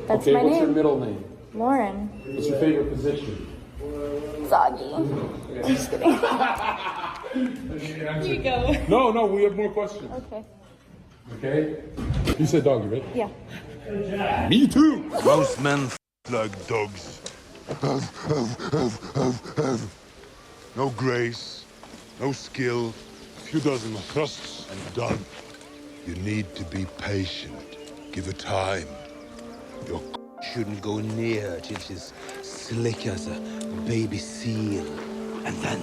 That's okay, my what's name. your middle name? Lauren. What's your favorite position? Soggy. I'm just kidding. Here you go. No, we have more questions. Okay. Okay? You said doggy, right? Yeah. Me too. Most men like dogs. No grace, no skill, a few dozen thrusts and done. You need to be patient. Give it time. Your shouldn't go near her till she's slick as a baby seal. And then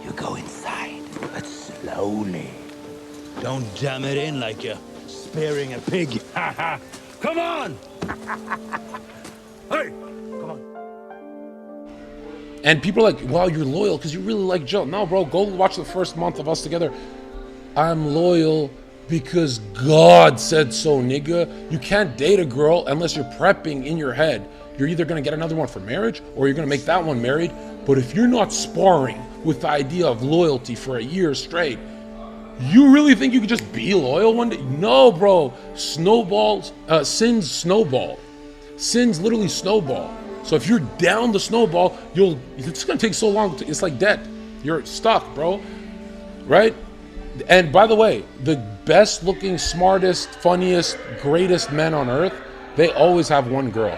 you go inside, but slowly. Don't jam it in like you're spearing a pig. Come on! Hey! Come on. And people are like, wow, you're loyal because you really like Jill. No, bro, go watch the first month of us together. I'm loyal because God said so, nigga. You can't date a girl unless you're prepping in your head. You're either gonna get another one for marriage or you're gonna make that one married. But if you're not sparring with the idea of loyalty for a year straight, you really think you could just be loyal one day? No, bro. Sins snowball. Sins literally snowball. So if you're down the snowball, it's gonna take so long. It's like debt. You're stuck, bro. Right? And by the way, the best looking, smartest, funniest, greatest men on earth, they always have one girl.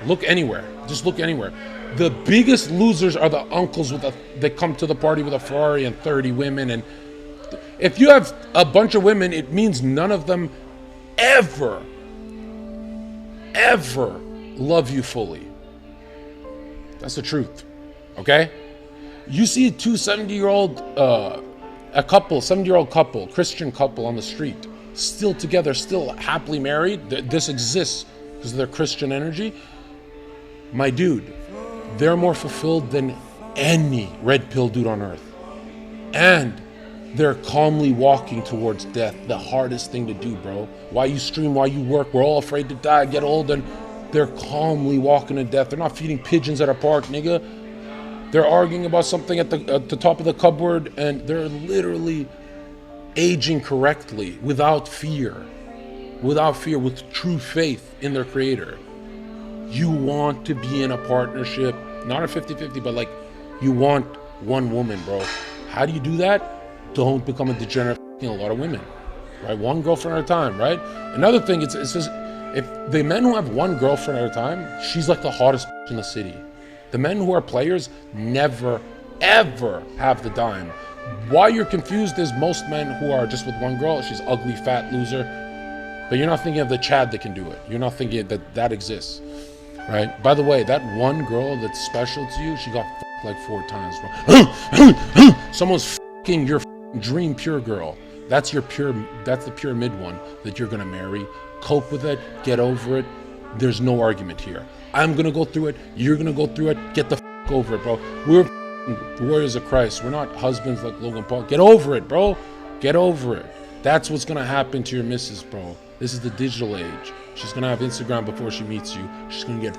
Look anywhere. Just look anywhere. The biggest losers are the uncles that come to the party with a Ferrari and 30 women. And if you have a bunch of women, it means none of them ever love you fully. That's the truth. Okay? You see two 70-year-old a couple, 70-year-old couple, Christian couple on the street, still together, still happily married. This exists because of their Christian energy. My dude, they're more fulfilled than any red pill dude on earth. And they're calmly walking towards death, the hardest thing to do, bro. Why you stream, why you work, we're all afraid to die, get old, and they're calmly walking to death. They're not feeding pigeons at a park, nigga. They're arguing about something at the top of the cupboard, and they're literally aging correctly without fear, with true faith in their creator. You want to be in a partnership, not a 50-50, but like you want one woman, bro. How do you do that? Don't become a degenerate a lot of women, right? One girlfriend at a time, right? Another thing, it says if the men who have one girlfriend at a time, she's like the hottest in the city. The men who are players never, ever have the dime. Why you're confused is most men who are just with one girl, she's ugly, fat, loser, but you're not thinking of the Chad that can do it. You're not thinking that exists, right? By the way, that one girl that's special to you, she got like 4 times, bro. Someone's your dream pure girl. That's the pyramid one that you're gonna marry. Cope with it, get over it. There's no argument here. I'm gonna go through it, you're gonna go through it, get the over it, bro. We're warriors of Christ. We're not husbands like Logan Paul. Get over it, bro. Get over it. That's what's gonna happen to your missus, bro. This is the digital age. She's gonna have Instagram before she meets you. She's gonna get